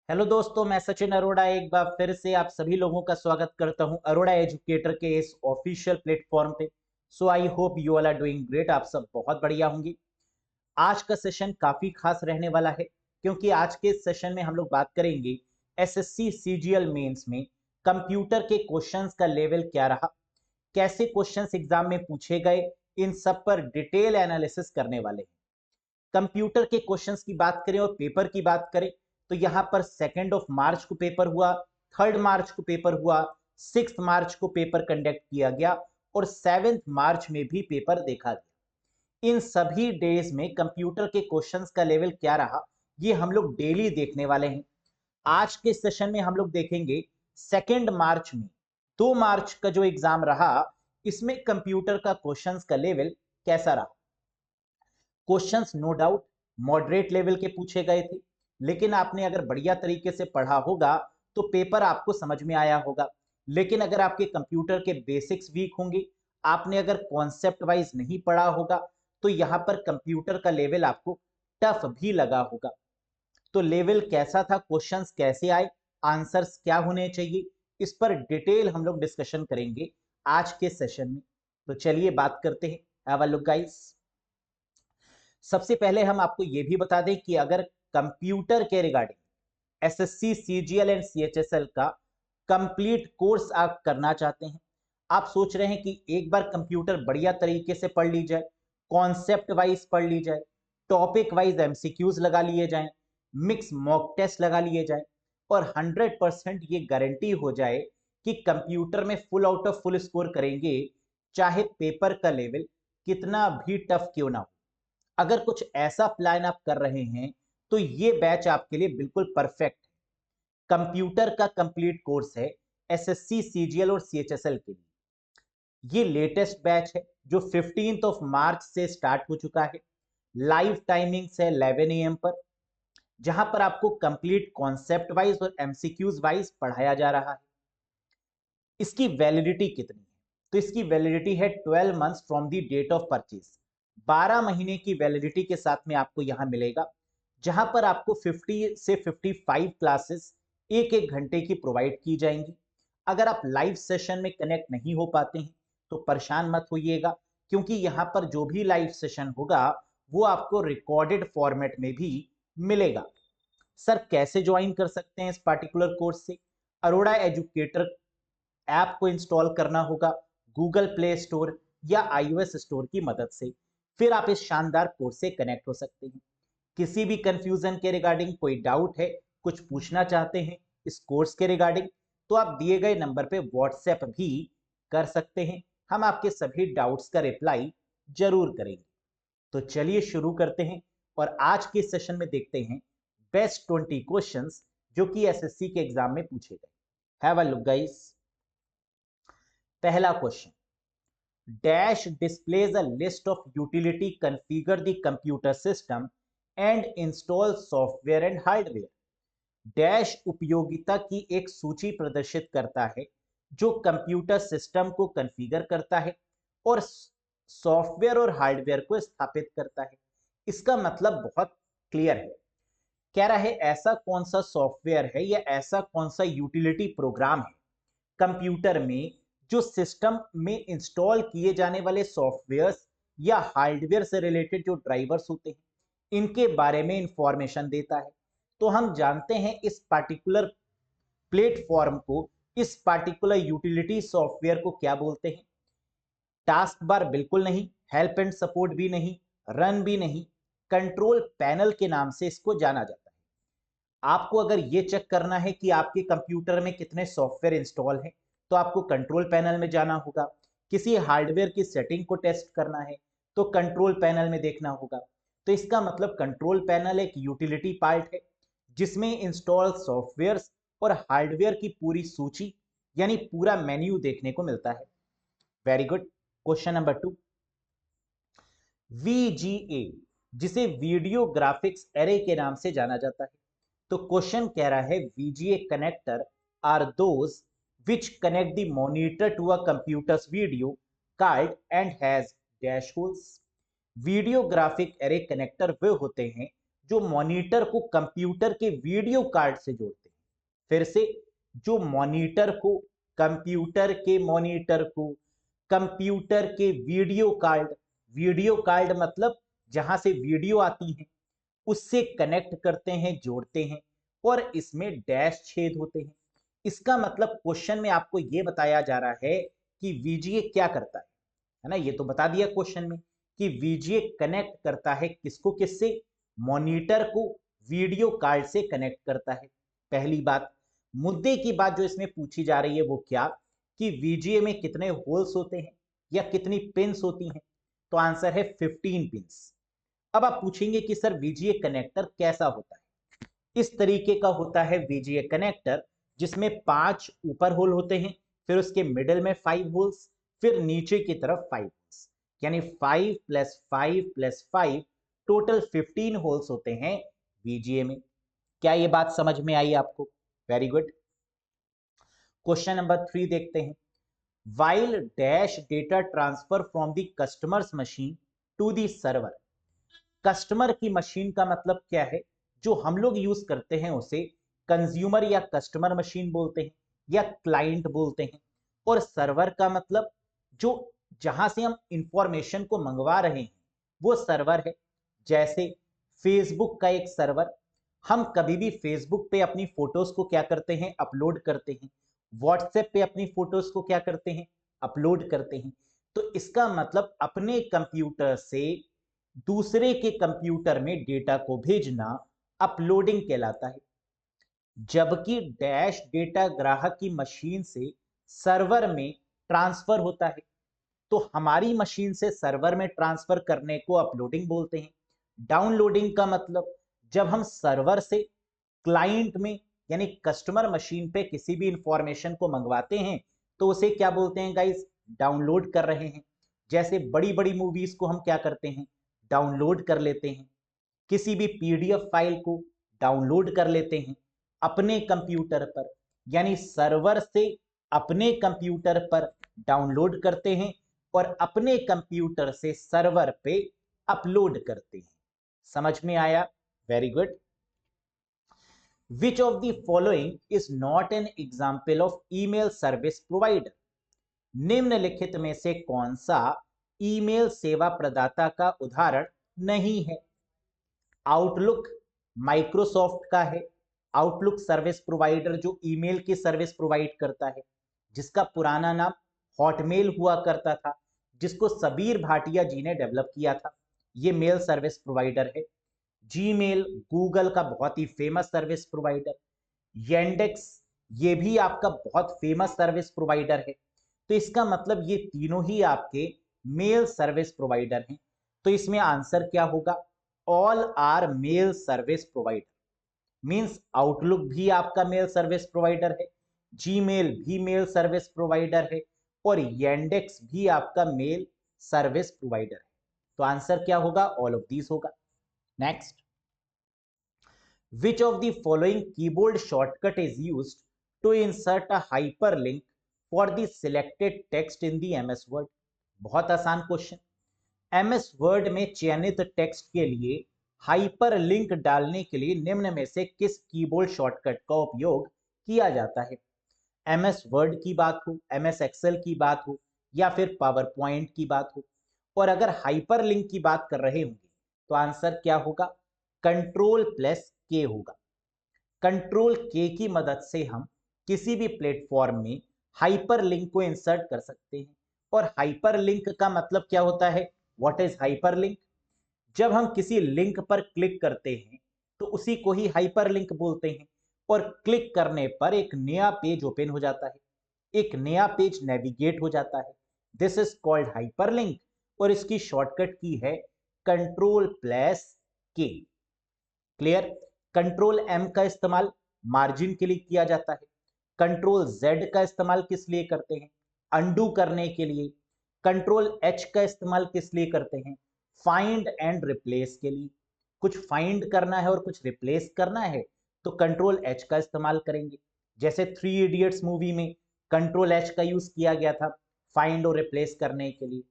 Hello दोस्तों, मैं सचिन अरोड़ा एक बार फिर से आप सभी लोगों का स्वागत करता हूं अरोड़ा एजुकेटर के इस ऑफिशियल प्लेटफॉर्म पे। So I hope you all are doing great. आप सब बहुत बढ़िया होंगे। आज का सेशन काफी खास रहने वाला है क्योंकि आज के सेशन में हम लोग बात करेंगे एसएससी सीजीएल मेंस में कंप्यूटर के क्वेश्चंस का लेवल क्या रहा, कैसे क्वेश्चंस एग्जाम में पूछे गए, इन सब पर डिटेल एनालिसिस करने वाले हैं। कंप्यूटर के क्वेश्चंस की बात करें और पेपर की बात करें तो यहां पर 2 मार्च को पेपर हुआ, 3 मार्च को पेपर हुआ, 6 मार्च को पेपर कंडक्ट किया गया और 7 मार्च में भी पेपर देखा गया। इन सभी डेज में कंप्यूटर के क्वेश्चंस का लेवल क्या रहा, ये हम लोग डेली देखने वाले हैं। आज के सेशन में हम लोग देखेंगे 2 मार्च में, 2 मार्च का जो एग्जाम रहा, इसमें कंप्यूटर का क्वेश्चंस का लेवल कैसा रहा। Questions no doubt moderate level के पूछे गए थे, लेकिन आपने अगर बढ़िया तरीके से पढ़ा होगा तो पेपर आपको समझ में आया होगा। लेकिन अगर आपके कंप्यूटर के बेसिक्स वीक होंगे, आपने अगर कॉन्सेप्ट वाइज नहीं पढ़ा होगा, तो यहाँ पर कंप्यूटर का लेवल आपको टफ भी लगा होगा। तो लेवल कैसा था, क्वेश्चंस कैसे आए, आंसर्स क्या होने चाहिए, इस पर डिटेल हम लोग डिस्कशन करेंगे आज के सेशन में। तो चलिए बात करते हैं। Have a look guys. सबसे पहले हम आपको यह भी बता दें कि अगर कंप्यूटर के regarding SSC CGL and CHSL का कंप्लीट कोर्स आप करना चाहते हैं, आप सोच रहे हैं कि एक बार कंप्यूटर बढ़िया तरीके से पढ़ ली जाए, कॉन्सेप्ट वाइज पढ़ ली जाए, टॉपिक वाइज एमसीक्यूज लगा लिए जाएं, मिक्स मॉक टेस्ट लगा लिए जाएं और 100% ये गारंटी हो जाए कि कंप्यूटर में full out of full score करेंगे, चाहे पेपर का लेवल कितना भी टफ क्यों ना हो। अगर कुछ ऐसा प्लान आप कर रहे हैं तो ये बैच आपके लिए बिल्कुल परफेक्ट है। कंप्यूटर का कंप्लीट कोर्स है एसएससी सीजीएल और सीएचएसएल के लिए। ये लेटेस्ट बैच है जो 15 मार्च से स्टार्ट हो चुका है। लाइव टाइमिंग्स है 11 AM पर, जहां पर आपको कंप्लीट कॉन्सेप्ट वाइज और एमसीक्यूज वाइज पढ़ाया जा रहा है। इसकी वैलिडिटी कितनी है, तो इसकी वैलिडिटी है 12 months from the date of purchase. 12 महीने की वैलिडिटी के साथ में आपको यहां मिलेगा, जहां पर आपको 50 से 55 क्लासेस एक एक घंटे की प्रोवाइड की जाएंगी। अगर आप लाइव सेशन में कनेक्ट नहीं हो पाते हैं तो परेशान मत होइएगा, क्योंकि यहां पर जो भी लाइव सेशन होगा वो आपको रिकॉर्डेड फॉर्मेट में भी मिलेगा। सर कैसे ज्वाइन कर सकते हैं इस पार्टिकुलर कोर्स से? अरोड़ा एजुकेटर ऐप को इंस्टॉल करना होगा गूगल प्ले स्टोर या iOS स्टोर की मदद से। फिर आप इस शानदार कोर्स से कनेक्ट हो सकते हैं। किसी भी कंफ्यूजन के रिगार्डिंग कोई डाउट है, कुछ पूछना चाहते हैं इस कोर्स के रिगार्डिंग, तो आप दिए गए नंबर पे व्हाट्सएप भी कर सकते हैं। हम आपके सभी डाउट्स का रिप्लाई जरूर करेंगे। तो चलिए शुरू करते हैं और आज के सेशन में देखते हैं बेस्ट 20 क्वेश्चंस जो कि एसएससी के एग्जाम में पूछे गए। Have a look guys. पहला question, dash displays a list of utility configure the computer system and install software and hardware। Dash उपयोगिता की एक सूची प्रदर्शित करता है जो कंप्यूटर सिस्टम को कॉन्फ़िगर करता है और सॉफ्टवेयर और हार्डवेयर को स्थापित करता है। इसका मतलब बहुत क्लियर है। कह रहा है ऐसा कौन सा सॉफ्टवेयर है या ऐसा कौन सा यूटिलिटी प्रोग्राम है कंप्यूटर में जो सिस्टम में इंस्टॉल किए जाने वाले सॉफ्टवेयर्स या हार्डवेयर से रिलेटेड जो ड्राइवर्स होते हैं इनके बारे में इंफॉर्मेशन देता है। तो हम जानते हैं इस पार्टिकुलर प्लेटफॉर्म को, इस पार्टिकुलर यूटिलिटी सॉफ्टवेयर को क्या बोलते हैं? टास्क बार बिल्कुल नहीं, हेल्प एंड सपोर्ट भी नहीं, रन भी नहीं, कंट्रोल पैनल के नाम से इसको जाना जाता है। आपको अगर ये चेक करना है कि आपके कंप्यूटर में कितने सॉफ्टवेयर इंस्टॉल हैं, तो आपको कंट्रोल पैनल में जाना होगा। किसी हार्डवेयर की सेटिंग को टेस्ट करना है तो कंट्रोल पैनल में देखना होगा। तो इसका मतलब कंट्रोल पैनल एक यूटिलिटी पार्ट है जिसमें इंस्टॉल सॉफ्टवेयर और हार्डवेयर की पूरी सूची यानी पूरा मेन्यू देखने को मिलता है। Very good. Question number 2, VGA जिसे वीडियो ग्राफिक्स एरे के नाम से जाना जाता है। तो क्वेश्चन कह रहा है VGA connector are those which connect the monitor to a computer's video card and has dash holes। Video graphic array connector वे होते हैं जो मॉनिटर को कंप्यूटर के वीडियो कार्ड से जोड़ते हैं। फिर से, जो मॉनिटर को कंप्यूटर के वीडियो कार्ड मतलब जहां से वीडियो आती है, उससे कनेक्ट करते हैं, जोड़ते हैं, और इसमें डैश छेद होते हैं। इसका मतलब क्वेश्चन में आपको यह बताया जा रहा है कि वीजीए क्या करता है ना। ये तो बता दिया क्वेश्चन में कि वीजीए कनेक्ट करता है किसको किससे, मॉनिटर को वीडियो कार्ड से कनेक्ट करता है। पहली बात। मुद्दे की बात जो इसमें पूछी जा रही है वो क्या, कि वीजीए में कितने होल्स होते हैं या कितनी पिंस होती हैं, तो आंसर है 15 पिंस। अब आप पूछेंगे कि सर वीजीए कनेक्टर कैसा होता है। इस तरीके का होता है वीजीए कनेक्टर, जिसमें 5 ऊपर होल होते हैं, फिर उसके मिडिल में 5 होल्स, फिर नीचे की तरफ 5 होल्स, यानी 5 + 5 + 5 टोटल 15 होल्स होते हैं वीजीए में। क्या ये बात समझ में आई आपको? Very good. क्वेश्चन नंबर 3 देखते हैं। While dash data transfer from the customer's machine to the server। Customer की मशीन का मतलब क्या है? जो हम लोग यूज करते हैं उसे कंज्यूमर या कस्टमर मशीन बोलते हैं या क्लाइंट बोलते हैं, और सर्वर का मतलब जो जहां से हम इंफॉर्मेशन को मंगवा रहे हैं वो सर्वर है। जैसे फेसबुक का एक सर्वर, हम कभी भी फेसबुक पे अपनी फोटोज को क्या करते हैं, अपलोड करते हैं। व्हाट्सएप पे अपनी फोटोज को क्या करते हैं, अपलोड करते हैं। तो इसका मतलब अपने कंप्यूटर से दूसरे के कंप्यूटर में डेटा को भेजना अपलोडिंग कहलाता है। जबकि डैश डेटा ग्राहक की मशीन से सर्वर में ट्रांसफर होता है, तो हमारी मशीन से सर्वर में ट्रांसफर करने को अपलोडिंग बोलते हैं। डाउनलोडिंग का मतलब जब हम सर्वर से क्लाइंट में यानी कस्टमर मशीन पे किसी भी इंफॉर्मेशन को मंगवाते हैं तो उसे क्या बोलते हैं गाइस, डाउनलोड कर रहे हैं। जैसे बड़ी बड़ी मूवीज को हम क्या करते हैं, डाउनलोड कर लेते हैं। किसी भी पीडीएफ फाइल को डाउनलोड कर लेते हैं अपने कंप्यूटर पर, यानी सर्वर से अपने कंप्यूटर पर डाउनलोड करते हैं और अपने कंप्यूटर से सर्वर पे अपलोड करते हैं। समझ में आया? Very good. Which of the following is not an example of email service provider? निम्नलिखित में से कौन सा ईमेल सेवा प्रदाता का उदाहरण नहीं है? आउटलुक माइक्रोसॉफ्ट का है। आउटलुक सर्विस प्रोवाइडर जो ईमेल की सर्विस प्रोवाइड करता है, जिसका पुराना नाम हॉटमेल हुआ करता था, जिसको सबीर भाटिया जी ने डेवलप किया था। ये मेल सर्विस प्रोवाइडर है। जीमेल गूगल का बहुत ही फेमस सर्विस प्रोवाइडर। येंडेक्स ये भी आपका बहुत फेमस सर्विस प्रोवाइडर है। तो इसका मतलब ये तीनों ही आपके मेल सर्विस प्रोवाइडर हैं। तो इसमें आंसर क्या होगा? All are mail service provider. Means Outlook भी आपका मेल सर्विस प्रोवाइडर है, जीमेल भी मेल सर्विस प्रोवाइडर है, और येंडेक्स भी आपका मेल सर्विस प्रोवाइडर है। तो आंसर क्या होगा? ऑल ऑफ दीज होगा। Next, which of the following keyboard shortcut is used to insert a hyperlink for the selected text in the MS Word? बहुत आसान क्वेश्चन। MS Word में चयनित text के लिए हाइपरलिंक डालने के लिए निम्न में से किस कीबोर्ड शॉर्टकट का उपयोग किया जाता है? MS Word की बात हो, MS Excel की बात हो, या फिर पावर पॉइंट की बात हो, और अगर हाइपरलिंक की बात कर रहे होंगे तो आंसर क्या होगा? Ctrl+K होगा। कंट्रोल के की मदद से हम किसी भी प्लेटफॉर्म में हाइपरलिंक को इंसर्ट कर सकते हैं। और हाइपरलिंक का मतलब क्या होता है? What is hyperlink? जब हम किसी लिंक पर क्लिक करते हैं तो उसी को ही हाइपरलिंक बोलते हैं, और क्लिक करने पर एक नया पेज ओपन हो जाता है, एक नया पेज नेविगेट हो जाता है। दिस इज कॉल्ड हाइपरलिंक, और इसकी शॉर्टकट की है Ctrl+K। क्लियर? कंट्रोल एम का इस्तेमाल मार्जिन के लिए किया जाता है। कंट्रोल जेड का इस्तेमाल किस लिए करते हैं? अंडू करने के लिए। कंट्रोल एच का इस्तेमाल किस लिए करते हैं? फाइंड एंड रिप्लेस के लिए। कुछ फाइंड करना है और कुछ रिप्लेस करना है तो कंट्रोल एच का इस्तेमाल करेंगे। जैसे 3 इडियट्स मूवी में कंट्रोल एच का यूज किया गया था फाइंड और रिप्लेस करने के लिए।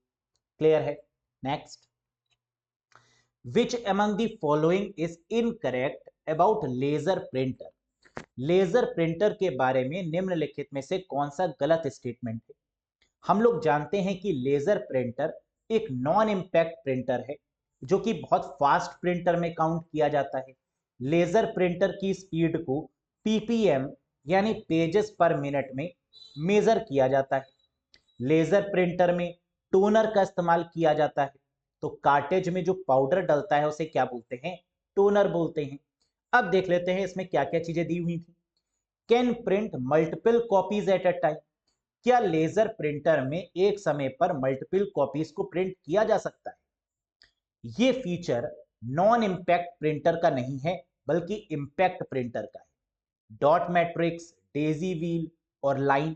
क्लियर है? Next, which among the following is incorrect about laser printer. Laser printer के बारे में निम्नलिखित में से कौन सा गलत स्टेटमेंट है। हम लोग जानते हैं कि लेजर प्रिंटर एक नॉन इम्पैक्ट प्रिंटर है जो कि बहुत फास्ट प्रिंटर में काउंट किया जाता है। लेजर प्रिंटर की स्पीड को पीपीएम यानी पेजेस पर मिनट में मेजर किया जाता है। लेजर प्रिंटर में टोनर का इस्तेमाल किया जाता है, तो कार्टेज में जो पाउडर डलता है उसे क्या बोलते हैं, टोनर बोलते हैं। अब देख लेते हैं इसमें क्या क्या चीजें दी हुई थी। Can print multiple copies at a time. क्या लेजर प्रिंटर में एक समय पर मल्टीपल कॉपीज को प्रिंट किया जा सकता है। ये फीचर नॉन इम्पैक्ट प्रिंटर का नहीं है बल्कि इम्पैक्ट प्रिंटर का है। डॉट मैट्रिक्स, डेजी व्हील और लाइन,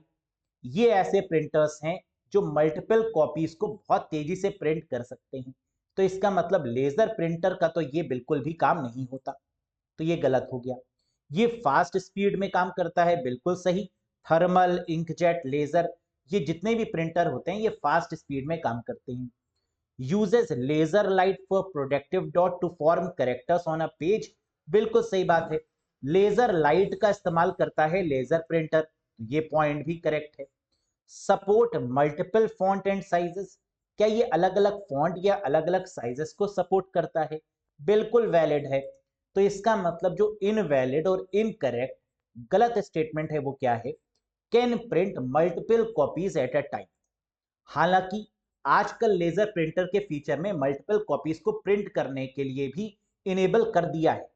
ये ऐसे प्रिंटर्स हैं जो मल्टीपल कॉपीज को बहुत तेजी से प्रिंट कर सकते हैं। तो इसका मतलब लेजर प्रिंटर का तो ये बिल्कुल भी काम नहीं होता, तो ये गलत हो गया। ये फास्ट स्पीड में काम करता है, बिल्कुल सही। थर्मल, इंकजेट, लेजर, ये जितने भी प्रिंटर होते हैं ये फास्ट स्पीड में काम करते हैं। Uses laser light for productive dot to form characters on a page, बिल्कुल सही बात है। लेजर लाइट का इस्तेमाल करता है लेजर प्रिंटर, तो ये पॉइंट भी करेक्ट है। Support multiple font and sizes, क्या ये अलग अलग फॉन्ट या अलग अलग साइजेस को सपोर्ट करता है, बिल्कुल वैलिड है। तो इसका मतलब जो इनवैलिड और इनकरेक्ट गलत स्टेटमेंट है वो क्या है, can print multiple copies at a time. हालांकि आजकल लेजर प्रिंटर के फीचर में मल्टीपल कॉपीज को प्रिंट करने के लिए भी इनेबल कर दिया है,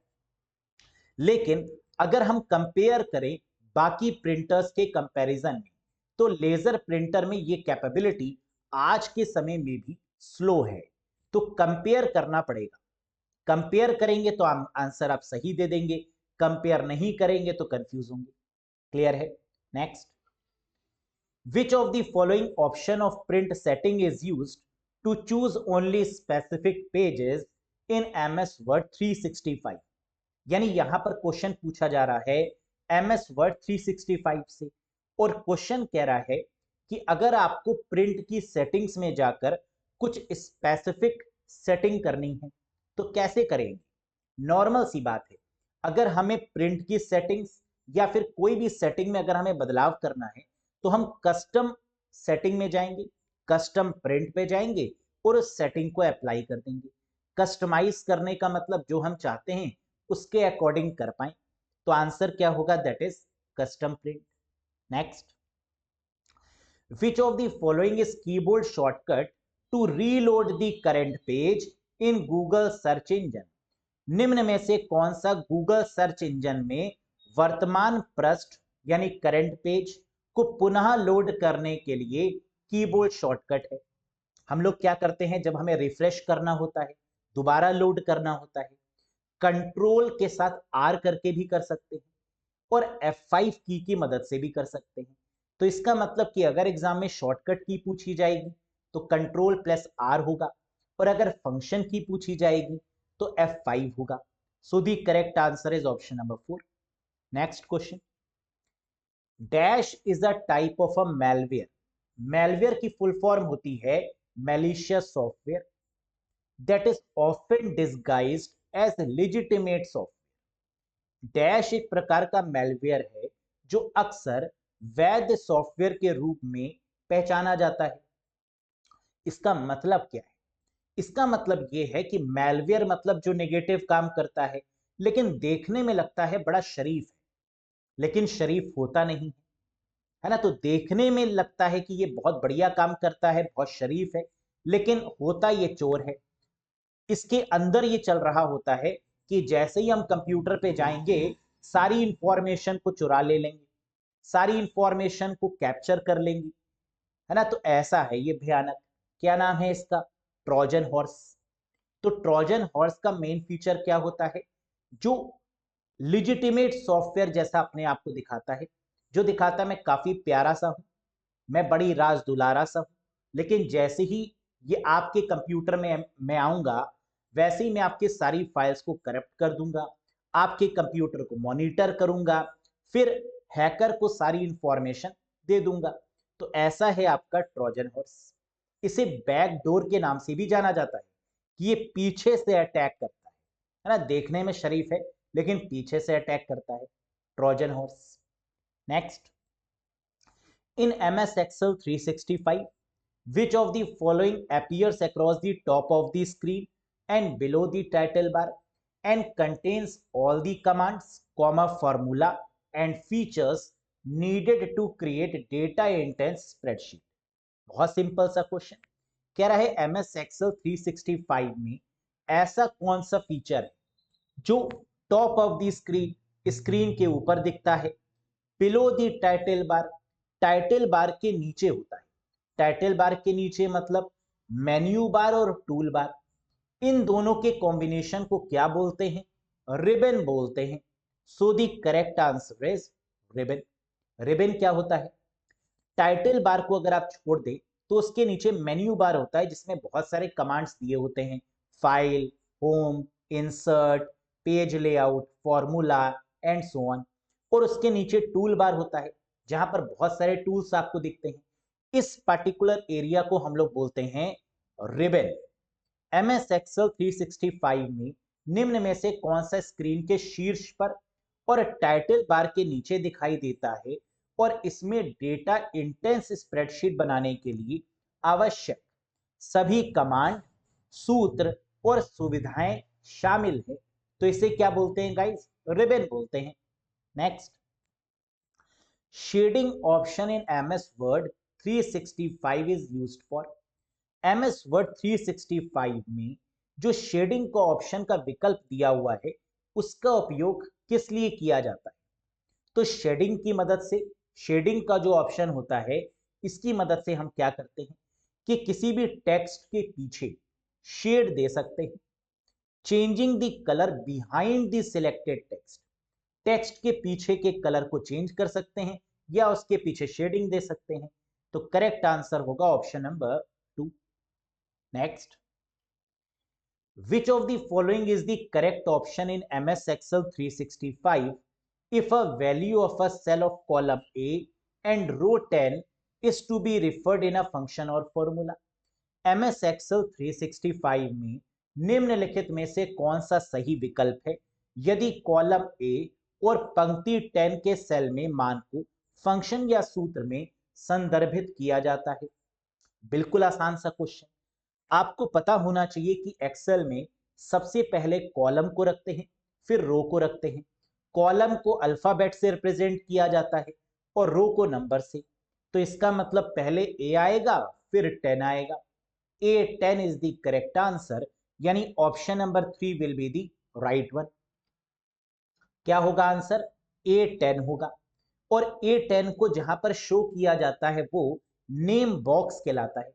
लेकिन अगर हम कंपेयर करें बाकी प्रिंटर्स के कंपैरिजन में तो लेजर प्रिंटर में ये कैपेबिलिटी आज के समय में भी स्लो है। तो कंपेयर करना पड़ेगा। कंपेयर करेंगे तो आंसर आप सही दे देंगे, कंपेयर नहीं करेंगे तो कंफ्यूज होंगे। क्लियर है। Next, which of the following option of print setting is used to choose only specific pages in MS Word 365। यानी यहां पर क्वेश्चन पूछा जा रहा है MS Word 365 से, और क्वेश्चन कह रहा है कि अगर आपको प्रिंट की सेटिंग्स में जाकर कुछ स्पेसिफिक सेटिंग करनी है तो कैसे करेंगे। नॉर्मल सी बात है, अगर हमें प्रिंट की सेटिंग्स या फिर कोई भी सेटिंग में अगर हमें बदलाव करना है तो हम कस्टम सेटिंग में जाएंगे, कस्टम प्रिंट पे जाएंगे और उस सेटिंग को अप्लाई कर देंगे। कस्टमाइज करने का मतलब जो हम चाहते हैं उसके अकॉर्डिंग कर पाए, तो आंसर क्या होगा, that is custom print. Next, which of the following is keyboard shortcut to reload the current page in Google search engine। निम्न में से कौन सा गूगल सर्च इंजन में वर्तमान पृष्ठ यानी करंट पेज को पुनः लोड करने के लिए कीबोर्ड शॉर्टकट है। हम लोग क्या करते हैं जब हमें रिफ्रेश करना होता है, दोबारा लोड करना होता है, कंट्रोल के साथ आर करके भी कर सकते हैं और F5 की मदद से भी कर सकते हैं। तो इसका मतलब कि अगर एग्जाम में शॉर्टकट की पूछी जाएगी तो कंट्रोल प्लस आर होगा, और अगर फंक्शन की पूछी जाएगी तो F5 होगा। So the correct answer is option number 4। Next question, dash is a type of a malware. Malware की फुल फॉर्म होती है malicious software that is often disguised as legitimate software. Dash एक प्रकार का मैलवेयर है जो अक्सर वैध सॉफ्टवेयर के रूप में पहचाना जाता है। इसका मतलब क्या है, इसका मतलब यह है कि मैलवेयर मतलब जो नेगेटिव काम करता है लेकिन देखने में लगता है बड़ा शरीफ है, लेकिन शरीफ होता नहीं है, है ना। तो देखने में लगता है कि ये बहुत बढ़िया काम करता है, बहुत शरीफ है, लेकिन होता ये चोर है। इसके अंदर ये चल रहा होता है कि जैसे ही हम कंप्यूटर पे जाएंगे सारी इंफॉर्मेशन को चुरा ले लेंगे, सारी इंफॉर्मेशन को कैप्चर कर लेंगे, है ना। तो ऐसा है ये भयानक। क्या नाम है इसका, ट्रोजन हॉर्स। तो ट्रोजन हॉर्स का मेन फीचर क्या होता है, जो लिजिटिमेट सॉफ्टवेयर जैसा अपने आप को दिखाता है, जो दिखाता है मैं काफी प्यारा सा हूं, मैं बड़ी राज दुलारा सा हूं, लेकिन जैसे ही ये आपके कंप्यूटर में मैं आऊंगा वैसे ही मैं आपकी सारी फाइल्स को करप्ट कर दूंगा, आपके कंप्यूटर को मॉनिटर करूंगा, फिर हैकर को सारी इंफॉर्मेशन दे दूंगा। तो ऐसा है आपका ट्रोजन हॉर्स। इसे बैकडोर के नाम से भी जाना जाता है कि ये पीछे से अटैक करता है ना, देखने में शरीफ है लेकिन पीछे से अटैक करता है, Trojan horse. Next, in MS Excel 365 which of the following appears across the top of the screen and below the title bar and contains all the commands, formula and features needed to create data intense spreadsheet? बहुत simple सा question कह रहा है MS Excel 365 में ऐसा कौन सा feature है जो टॉप ऑफ द स्क्रीन के ऊपर दिखता है, बिलो द टाइटल बार के नीचे होता है। टाइटल बार के नीचे मतलब मेन्यू बार और टूल बार, इन दोनों के कॉम्बिनेशन को क्या बोलते हैं? रिबन बोलते हैं। So the correct answer is ribbon. Ribbon क्या होता है? टाइटल बार को अगर आप छोड़ दें तो उसके नीचे मेन्यू बार होता है जिसमें बहुत सारे कमांड्स दिए होते हैं, file, home, insert, page layout, formula and so on. और उसके नीचे टूल बार होता है जहां पर बहुत सारे टूल्स आपको दिखते हैं। इस पर्टिकुलर एरिया को हम लोग बोलते हैं रिबन। MS Excel 365 में निम्न में से कौन सा स्क्रीन के शीर्ष पर और टाइटल बार के नीचे दिखाई देता है और इसमें डेटा इंटेंस स्प्रेडशीट बनाने के लिए आवश्यक सभी कमांड, सूत्र और सुविधाएं शामिल है? तो इसे क्या बोलते हैं गाइस? रिबन बोलते हैं। Next, shading option in MS Word 365 is used for. MS Word 365 में जो शेडिंग का ऑप्शन का विकल्प दिया हुआ है उसका उपयोग किस लिए किया जाता है? तो शेडिंग की मदद से, शेडिंग का जो ऑप्शन होता है इसकी मदद से हम क्या करते हैं कि किसी भी टेक्स्ट के पीछे शेड दे सकते हैं। Changing the colour behind the selected text, text के पीछे के कलर को चेंज कर सकते हैं या उसके पीछे शेडिंग दे सकते हैं। तो करेक्ट आंसर होगा option number 2। Next, which of the following is the correct option in MS Excel 365 if a value of a cell of column A and row 10 is to be referred in a function or formula? MS Excel 365 में निम्नलिखित में से कौन सा सही विकल्प है यदि कॉलम A और पंक्ति 10 के सेल में मान को फंक्शन या सूत्र में संदर्भित किया जाता है? बिल्कुल आसान सा क्वेश्चन। आपको पता होना चाहिए कि एक्सेल में सबसे पहले कॉलम को रखते हैं, फिर रो को रखते हैं। कॉलम को अल्फाबेट से रिप्रेजेंट किया जाता है और रो को नंबर से। तो इसका मतलब पहले ए आएगा फिर 10 आएगा। A10 is the correct answer, यानी option number 3 will be the right one. क्या होगा आंसर? A10 होगा। और A10 को जहां पर शो किया जाता है वो नेम बॉक्स कहलाता है।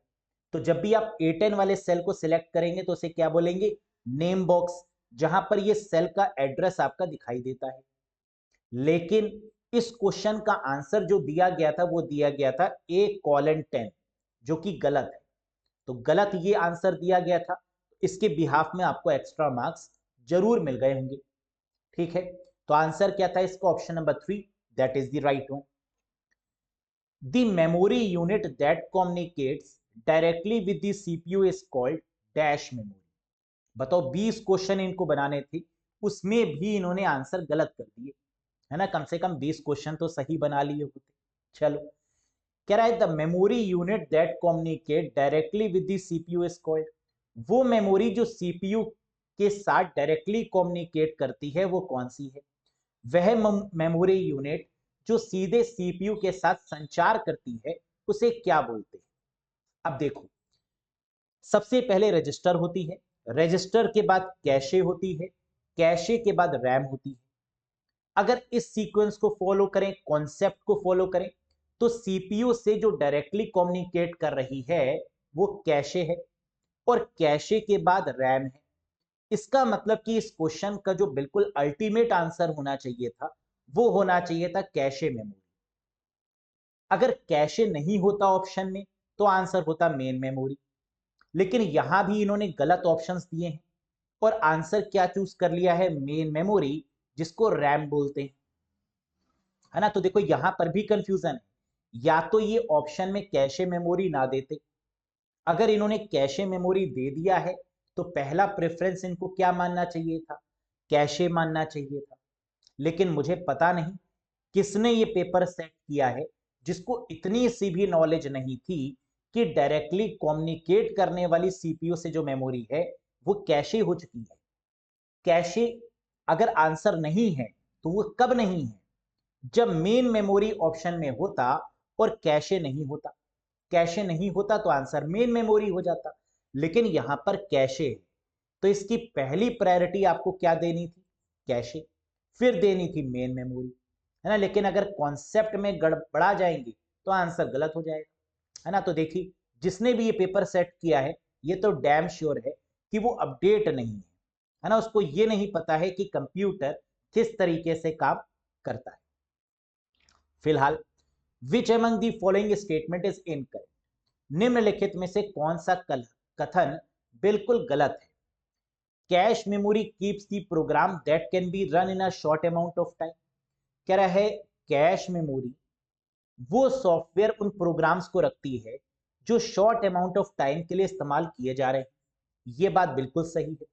तो जब भी आप A10 वाले सेल को सिलेक्ट करेंगे तो उसे क्या बोलेंगे? नेम बॉक्स, जहां पर ये सेल का एड्रेस आपका दिखाई देता है। लेकिन इस क्वेश्चन का आंसर जो दिया गया था वो दिया गया था A:10, जो कि गलत है। तो गलत ये आंसर दिया गया था, इसके बिहाफ में आपको एक्स्ट्रा मार्क्स जरूर मिल गए होंगे। ठीक है, तो आंसर क्या था इसका? Option number 3, that is the right one. The memory unit that communicates directly with the CPU is called dash memory. बताओ, 20 क्वेश्चन इनको बनाने थे, उसमें भी इन्होंने आंसर गलत कर दिए, है ना। कम से कम 20 क्वेश्चन तो सही बना लिए होते। चलो, कह रहा है the memory unit that communicate directly with the CPU is called. वो मेमोरी जो CPU के साथ डायरेक्टली कम्युनिकेट करती है वो कौन सी है? वह मेमोरी यूनिट जो सीधे CPU के साथ संचार करती है उसे क्या बोलते हैं? अब देखो, सबसे पहले रजिस्टर होती है, रजिस्टर के बाद कैशे होती है, कैशे के बाद रैम होती है। अगर इस सीक्वेंस को फॉलो करें, कॉन्सेप्ट को फॉलो करें, तो CPU से जो डायरेक्टली कम्युनिकेट कर रही है वो कैशे है और कैशे के बाद रैम है। इसका मतलब कि इस क्वेश्चन का जो बिल्कुल अल्टीमेट आंसर होना चाहिए था वो होना चाहिए था कैशे मेमोरी। अगर कैशे नहीं होता ऑप्शन में तो आंसर होता मेन मेमोरी। लेकिन यहां भी इन्होंने गलत ऑप्शंस दिए हैं और आंसर क्या चूज कर लिया है? मेन मेमोरी, जिसको रैम बोलते हैं, है ना। तो देखो यहां पर भी कंफ्यूजन है, या तो ये ऑप्शन में कैशे मेमोरी ना देते। अगर इन्होंने कैशे मेमोरी दे दिया है तो पहला प्रेफरेंस इनको क्या मानना चाहिए था, कैशे मानना चाहिए था। लेकिन मुझे पता नहीं किसने ये पेपर सेट किया है जिसको इतनी सी भी नॉलेज नहीं थी कि डायरेक्टली कम्युनिकेट करने वाली सीपीयू से जो मेमोरी है वो कैशे हो चुकी है। कैशे अगर आंसर नहीं है तो वो कब नहीं है, जब मेन मेमोरी ऑप्शन में होता और कैशे नहीं होता। कैशे नहीं होता तो आंसर मेन मेमोरी हो जाता, लेकिन यहां पर कैशे है तो इसकी पहली प्रायोरिटी आपको क्या देनी थी, कैशे, फिर देनी थी मेन मेमोरी, है ना। लेकिन अगर कॉन्सेप्ट में गड़बड़ा जाएंगे तो आंसर गलत हो जाएगा, है ना। तो देखिए जिसने भी ये पेपर सेट किया है ये तो डैम श्योर है कि वो अपडेट नहीं है ना। उसको ये नहीं पता है कि कंप्यूटर किस तरीके से काम करता है। फिलहाल which among the following statement is incorrect, निम्नलिखित में से कौन सा कथन बिल्कुल गलत है। Cache memory keeps the program that can be run in a short amount of time. कह रहा है कैश मेमोरी वो सॉफ्टवेयर उन प्रोग्राम्स को रखती है जो शॉर्ट अमाउंट ऑफ टाइम के लिए इस्तेमाल किए जा रहे हैं। ये बात बिल्कुल सही है।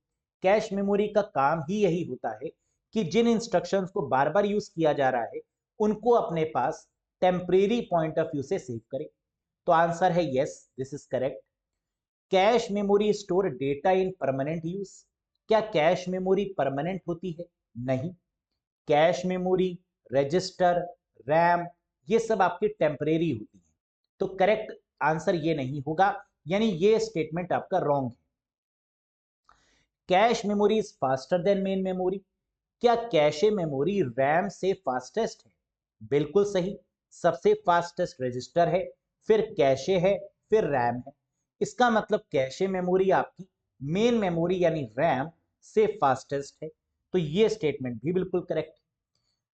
कैश मेमोरी का काम ही यही होता है कि जिन इंस्ट्रक्शंस को बार बार यूज किया जा रहा है उनको अपने पास टेम्परेरी पॉइंट ऑफ व्यू से सेव करे। तो आंसर है yes, this is correct. Cache memory store data in permanent use. क्या कैश मेमोरी परमानेंट होती है? नहीं। कैश मेमोरी, रजिस्टर, रैम ये सब आपकी टेम्परेरी होती है। तो करेक्ट आंसर ये नहीं होगा, यानी ये स्टेटमेंट आपका रॉन्ग है। Cache memory is faster than main memory. क्या कैशे मेमोरी रैम से फास्टेस्ट है? बिल्कुल सही। सबसे फास्टेस्ट रजिस्टर है, फिर कैशे है, फिर रैम है। इसका मतलब कैशे मेमोरी आपकी मेन मेमोरी यानी रैम से फास्टेस्ट है। तो ये स्टेटमेंट भी बिल्कुल करेक्ट है।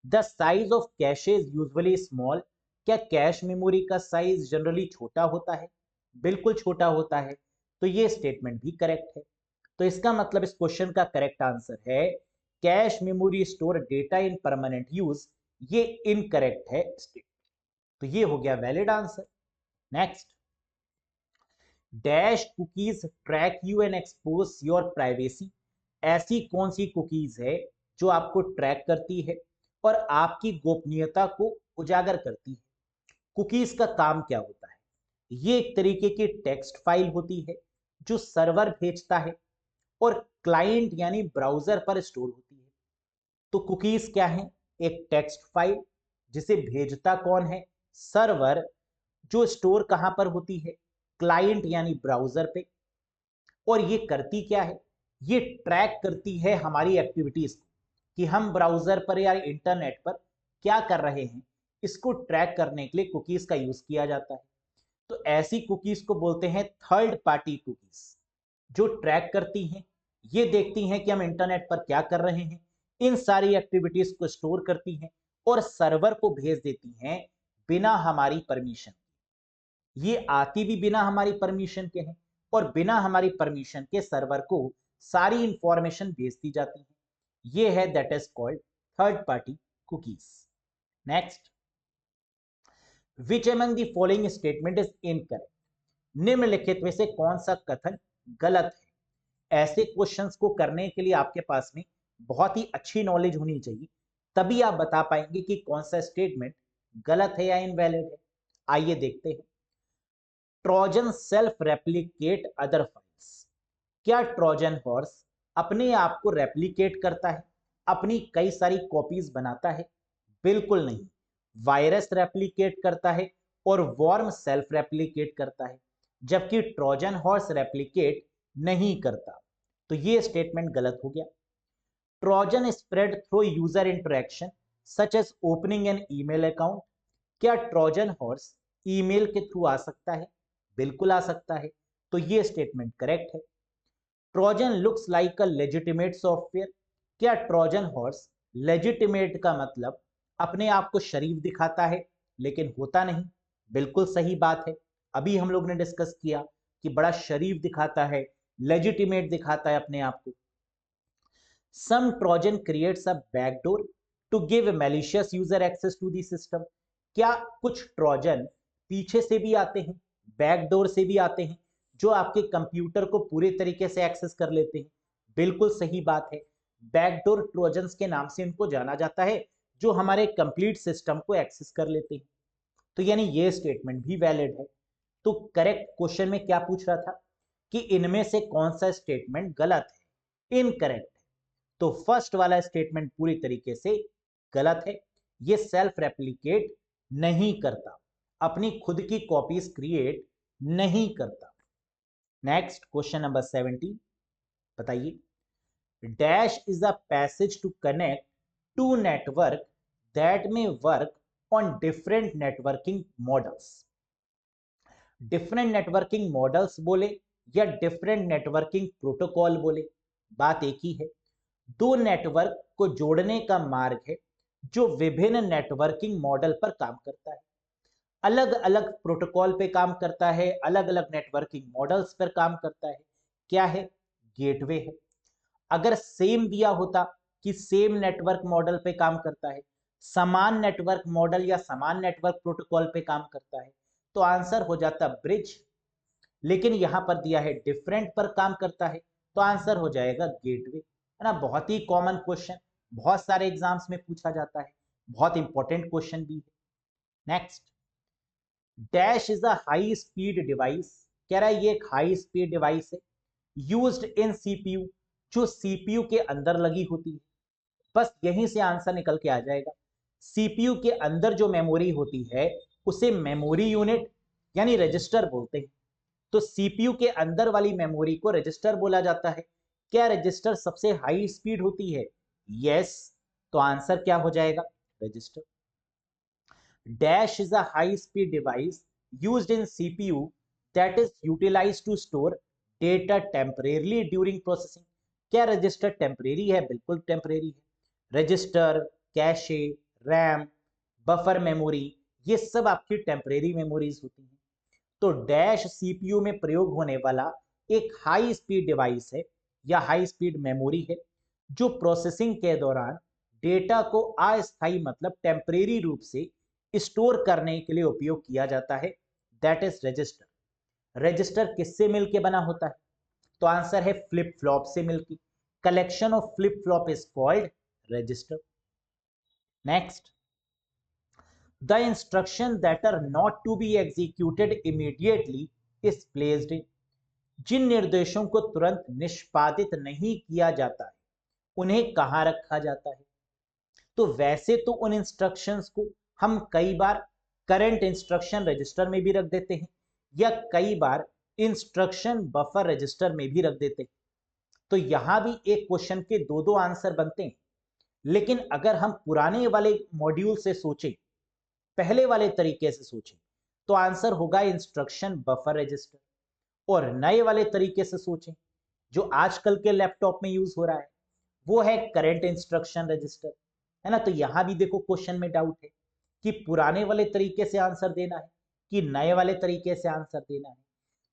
The size of cache is usually small. क्या कैश मेमोरी का साइज जनरली छोटा होता है? बिल्कुल छोटा होता है। तो ये स्टेटमेंट भी करेक्ट है। तो इसका मतलब इस क्वेश्चन का करेक्ट आंसर है कैश मेमोरी स्टोर डेटा इन परमानेंट यूज। ये इनकरेक्ट है स्टेटमेंट। तो ये हो गया valid answer. Next, dash cookies track you and expose your privacy. ऐसी कौन सी कुकीज है जो आपको ट्रैक करती है और आपकी गोपनीयता को उजागर करती है? कुकीज का काम क्या होता है? ये एक तरीके की टेक्स्ट फाइल होती है जो सर्वर भेजता है और क्लाइंट यानी ब्राउजर पर स्टोर होती है। तो कुकीज क्या है? एक टेक्स्ट फाइल जिसे भेजता कौन है? सर्वर। जो स्टोर कहां पर होती है? क्लाइंट यानी ब्राउजर पे। और ये करती क्या है? ये ट्रैक करती है हमारी एक्टिविटीज को कि हम ब्राउजर पर या इंटरनेट पर क्या कर रहे हैं। इसको ट्रैक करने के लिए कुकीज का यूज किया जाता है। तो ऐसी कुकीज को बोलते हैं थर्ड पार्टी कुकीज, जो ट्रैक करती हैं, ये देखती हैं कि हम इंटरनेट पर क्या कर रहे हैं, इन सारी एक्टिविटीज को स्टोर करती हैं और सर्वर को भेज देती हैं बिना हमारी परमिशन। ये आती भी बिना हमारी परमिशन के हैं और बिना हमारी परमिशन के सर्वर को सारी इंफॉर्मेशन भेजती जाती है। ये है that is called third party cookies. Next, which among the following statement is incorrect, निम्नलिखित में से कौन सा कथन गलत है? ऐसे क्वेश्चंस को करने के लिए आपके पास में बहुत ही अच्छी नॉलेज होनी चाहिए, तभी आप बता पाएंगे कि कौन सा स्टेटमेंट गलत है या इनवैलिड है। आइए देखते हैं। Trojan self replicate other files. क्या ट्रोजन हॉर्स अपने आप को रेप्लिकेट करता है, अपनी कई सारी कॉपीज बनाता है? बिल्कुल नहीं। वायरस रेप्लिकेट करता है और वॉर्म सेल्फ रेप्लिकेट करता है, जबकि ट्रोजन हॉर्स रेप्लिकेट नहीं करता। तो ये स्टेटमेंट गलत हो गया। Trojan spread through user interaction such as opening an email account. क्या ट्रोजन हॉर्स ईमेल के थ्रू आ सकता है? बिल्कुल आ सकता है। तो ये स्टेटमेंट करेक्ट है। Trojan looks like a legitimate software. क्या ट्रोजन हॉर्स, लेजिटिमेट का मतलब अपने आप को शरीफ दिखाता है लेकिन होता नहीं? बिल्कुल सही बात है। अभी हम लोग ने डिस्कस किया कि बड़ा शरीफ दिखाता है, लेजिटिमेट दिखाता है अपने आप को। Some trojan creates a backdoor to give malicious user access to the system. क्या कुछ ट्रोजन पीछे से भी आते हैं, बैकडोर से भी आते हैं, जो आपके कंप्यूटर को पूरे तरीके से एक्सेस कर लेते हैं। बिल्कुल सही बात है, बैकडोर ट्रोजन्स के नाम से इनको जाना जाता है, जो हमारे कंप्लीट सिस्टम को एक्सेस कर लेते हैं। तो यानी ये स्टेटमेंट भी वैलिड है। तो करेक्ट क्वेश्चन में क्या पूछ रहा था कि इनमें से कौन सा स्टेटमेंट गलत है, इनकरेक्ट है। तो फर्स्ट वाला स्टेटमेंट पूरी तरीके से गलत है, ये सेल्फ रेप्लिकेट नहीं करता, अपनी खुद की कॉपीज क्रिएट नहीं करता। नेक्स्ट क्वेश्चन नंबर 70, बताइए। Dash is a passage to connect to network that may work on different networking models. Different networking models बोले या डिफरेंट नेटवर्किंग प्रोटोकॉल बोले, बात एक ही है। दो नेटवर्क को जोड़ने का मार्ग है जो विभिन्न नेटवर्किंग मॉडल पर काम करता है, अलग अलग प्रोटोकॉल पे काम करता है, अलग अलग नेटवर्किंग मॉडल्स पर काम करता है। क्या है? गेटवे है। अगर सेम दिया होता कि सेम नेटवर्क मॉडल पे काम करता है, समान नेटवर्क मॉडल या समान नेटवर्क प्रोटोकॉल पे काम करता है, तो आंसर हो जाता ब्रिज। लेकिन यहां पर दिया है डिफरेंट पर काम करता है, तो आंसर हो जाएगा गेटवे, है ना। बहुत ही कॉमन क्वेश्चन, बहुत सारे एग्जाम्स में पूछा जाता है, बहुत इंपॉर्टेंट क्वेश्चन भी है। Next, dash is a high speed device. कह रहा है ये एक हाई स्पीड डिवाइस है, यूज्ड इन सीपीयू, जो सीपीयू के अंदर लगी होती है। बस यहीं से आंसर निकल के आ जाएगा। सीपीयू के अंदर जो मेमोरी होती है उसे मेमोरी यूनिट यानी रजिस्टर बोलते हैं। तो सीपीयू के अंदर वाली मेमोरी को रजिस्टर बोला जाता है। क्या रजिस्टर सबसे हाई स्पीड होती है? यस। तो आंसर क्या हो जाएगा? Register. Dash is a high speed device used in CPU that is utilized to store data temporarily during processing. क्या रजिस्टर टेम्परेरी है? बिल्कुल टेम्परेरी है। Register, cache, RAM, buffer memory, ये सब आपकी टेम्परेरी मेमोरीज होती हैं। तो डैश सीपीयू में प्रयोग होने वाला एक हाई स्पीड डिवाइस है या हाई स्पीड मेमोरी है, जो प्रोसेसिंग के दौरान डेटा को अस्थायी मतलब टेम्परेरी रूप से स्टोर करने के लिए उपयोग किया जाता है। That is register. रजिस्टर किससे मिलके बना होता है? तो आंसर है फ्लिप फ्लॉप से मिलके। Collection of flip flop is called register. Next, the instruction that are not to be executed immediately is placed in. जिन निर्देशों को तुरंत निष्पादित नहीं किया जाता है उन्हें कहां रखा जाता है? तो वैसे तो उन इंस्ट्रक्शंस को हम कई बार करंट इंस्ट्रक्शन रजिस्टर में भी रख देते हैं या कई बार इंस्ट्रक्शन बफर रजिस्टर में भी रख देते हैं। तो यहां भी एक क्वेश्चन के दो दो आंसर बनते हैं। लेकिन अगर हम पुराने वाले मॉड्यूल से सोचें, पहले वाले तरीके से सोचें, तो आंसर होगा इंस्ट्रक्शन बफर रजिस्टर। और नए वाले तरीके से सोचें जो आजकल के लैपटॉप में यूज हो रहा है, वो है करंट इंस्ट्रक्शन रजिस्टर, है ना। तो यहां भी देखो क्वेश्चन में डाउट है कि पुराने वाले तरीके से आंसर देना है कि नए वाले तरीके से आंसर देना है।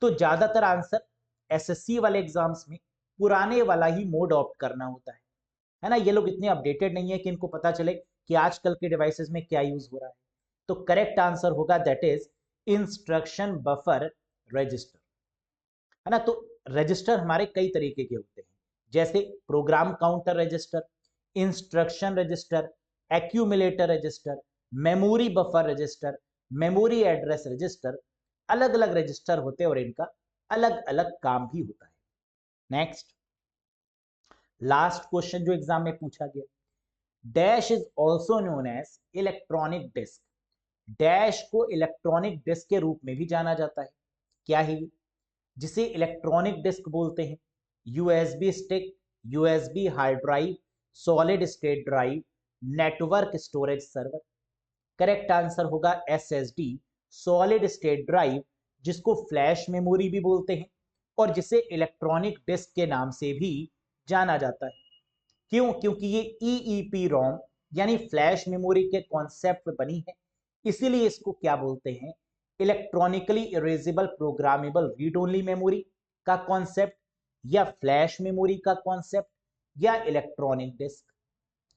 तो ज्यादातर आंसर एसएससी वाले एग्जाम्स में पुराने वाला ही मोड ऑप्ट करना होता है ना। ये लोग इतने अपडेटेड नहीं है कि इनको पता चले कि आजकल के डिवाइसेस में क्या यूज हो रहा है। तो करेक्ट आंसर होगा that is instruction buffer register, है ना। तो रजिस्टर हमारे कई तरीके के होते हैं, जैसे program counter register, instruction register, accumulator register, memory buffer register, memory address register. अलग अलग रजिस्टर होते हैं और इनका अलग अलग काम भी होता है। नेक्स्ट, लास्ट क्वेश्चन जो एग्जाम में पूछा गया, dash is also known as electronic disk. Dash को इलेक्ट्रॉनिक डिस्क के रूप में भी जाना जाता है। क्या है? जिसे इलेक्ट्रॉनिक डिस्क बोलते हैं। USB stick, USB hard drive, solid state drive, network storage server. Correct answer होगा एसएसडी, सॉलिड स्टेट ड्राइव, जिसको फ्लैश मेमोरी भी बोलते हैं और जिसे इलेक्ट्रॉनिक डिस्क के नाम से भी जाना जाता है। क्यों? क्योंकि ये ईईपी रोम यानी फ्लैश मेमोरी के कॉन्सेप्ट पे बनी है, इसीलिए इसको क्या बोलते हैं? Electronically erasable programmable read only memory का कॉन्सेप्ट, या फ्लैश मेमोरी का कॉन्सेप्ट, या इलेक्ट्रॉनिक डिस्क।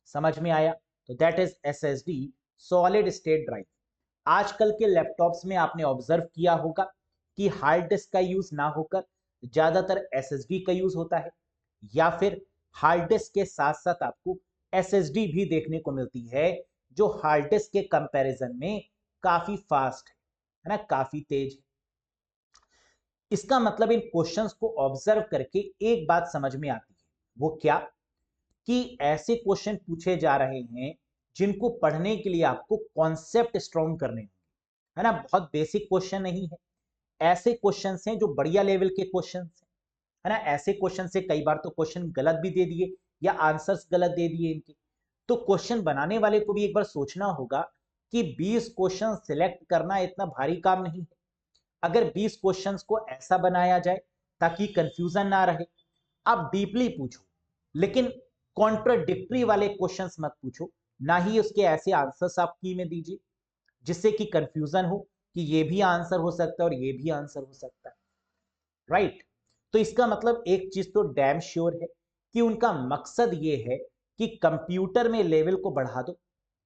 समझ में आया? तो that is SSD, solid state drive. आजकल के लैपटॉप्स में आपने ऑब्जर्व किया होगा कि हार्ड डिस्क का यूज ना होकर ज्यादातर एसएसडी का यूज होता है, या फिर हार्ड डिस्क के साथ साथ आपको एसएसडी भी देखने को मिलती है जो हार्ड डिस्क के कंपैरिजन में काफी फास्ट है ना, काफी तेज है। इसका मतलब इन क्वेश्चंस को ऑब्जर्व करके एक बात समझ में आती है, वो क्या, कि ऐसे क्वेश्चन पूछे जा रहे हैं जिनको पढ़ने के लिए आपको कॉन्सेप्ट स्ट्रॉन्ग करने होंगे, है ना। बहुत बेसिक क्वेश्चन नहीं है, ऐसे क्वेश्चंस हैं जो बढ़िया लेवल के क्वेश्चंस हैं, है ना। ऐसे क्वेश्चन से कई बार तो क्वेश्चन गलत भी दे दिए या आंसर्स गलत दे दिए इनके, तो क्वेश्चन बनाने वाले को भी एक बार सोचना होगा कि 20 क्वेश्चन सिलेक्ट करना इतना भारी काम नहीं है। अगर 20 क्वेश्चंस को ऐसा बनाया जाए ताकि कंफ्यूजन ना रहे, आप डीपली पूछो, लेकिन कॉन्ट्राडिक्टरी वाले क्वेश्चंस मत पूछो, ना ही उसके ऐसे आंसर्स आप की में दीजिए जिससे कि कंफ्यूजन हो कि ये भी आंसर हो सकता है और ये भी आंसर हो सकता है, राइट। तो इसका मतलब एक चीज तो डैम श्योर है कि उनका मकसद ये है कि कंप्यूटर में लेवल को बढ़ा दो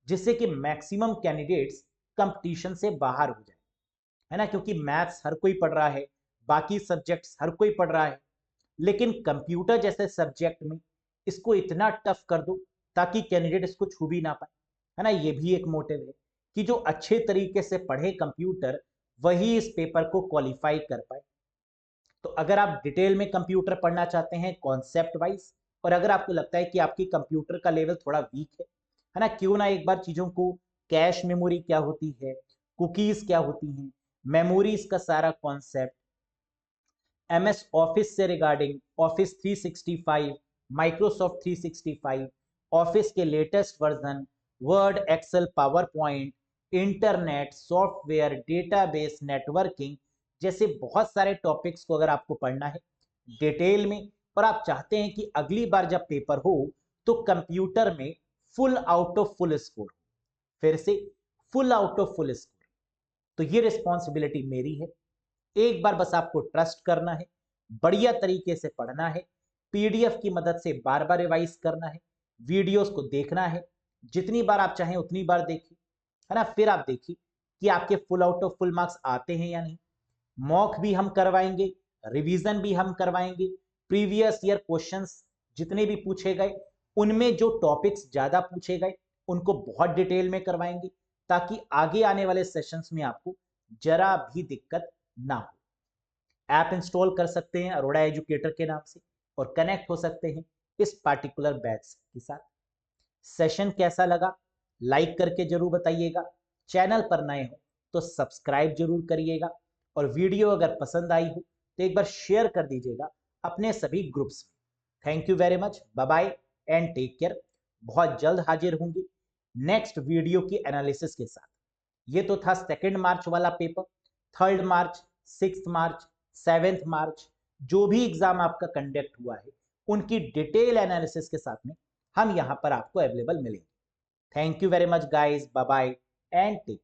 जिससे कि मैक्सिमम कैंडिडेट्स कंपटीशन से बाहर हो जाए, है ना। क्योंकि मैथ्स हर कोई पढ़ रहा है, बाकी सब्जेक्ट्स हर कोई पढ़ रहा है, लेकिन कंप्यूटर जैसे सब्जेक्ट में इसको इतना टफ कर दो ताकि कैंडिडेट इसको छू भी ना पाए, है ना। ये भी एक मोटिव है कि जो अच्छे तरीके से पढ़े कंप्यूटर वही इस पेपर को क्वालिफाई कर पाए। तो अगर आप डिटेल में कंप्यूटर पढ़ना चाहते हैं कॉन्सेप्ट वाइज, और अगर आपको लगता है कि आपकी कंप्यूटर का लेवल थोड़ा वीक है ना, क्यों ना एक बार चीजों को, कैश मेमोरी क्या होती है, कुकीज क्या होती हैं, मेमोरीज का सारा कॉन्सेप्ट, एमएस ऑफिस से रिगार्डिंग ऑफिस 365, माइक्रोसॉफ्ट 365, ऑफिस के latest version, Word, Excel, PowerPoint, internet, software, database, networking जैसे बहुत सारे टॉपिक्स को अगर आपको पढ़ना है डिटेल में, और आप चाहते हैं कि अगली बार जब पेपर हो तो कंप्यूटर में full out of full score, फिर से full out of full score, तो ये रिस्पॉन्सिबिलिटी मेरी है। एक बार बस आपको ट्रस्ट करना है, बढ़िया तरीके से पढ़ना है, पीडीएफ की मदद से बार बार रिवाइज करना है, वीडियोस को देखना है, जितनी बार आप चाहें उतनी बार देखिए, है ना। फिर आप देखिए कि आपके full out of full marks आते हैं या नहीं। मॉक भी हम करवाएंगे, रिवीजन भी हम करवाएंगे, प्रीवियस ईयर क्वेश्चंस जितने भी पूछे गए उनमें जो टॉपिक्स ज्यादा पूछे गए उनको बहुत डिटेल में करवाएंगे ताकि आगे आने वाले सेशंस में आपको जरा भी दिक्कत ना हो। ऐप इंस्टॉल कर सकते हैं अरोड़ा एजुकेटर के नाम से और कनेक्ट हो सकते हैं इस पार्टिकुलर बैच के साथ। सेशन कैसा लगा लाइक करके जरूर बताइएगा, चैनल पर नए हो तो सब्सक्राइब जरूर करिएगा, और वीडियो अगर पसंद आई हो तो एक बार शेयर कर दीजिएगा अपने सभी ग्रुप्स में। Thank you very much, bye bye and take care. बहुत जल्द हाजिर होंगे नेक्स्ट वीडियो की एनालिसिस के साथ। ये तो था 2 मार्च वाला पेपर, 3 मार्च, 6 मार्च, 7 मार्च जो भी एग्जाम आपका कंडक्ट हुआ है उनकी डिटेल एनालिसिस के साथ में हम यहां पर आपको अवेलेबल मिलेंगे। Thank you very much guys, bye bye and take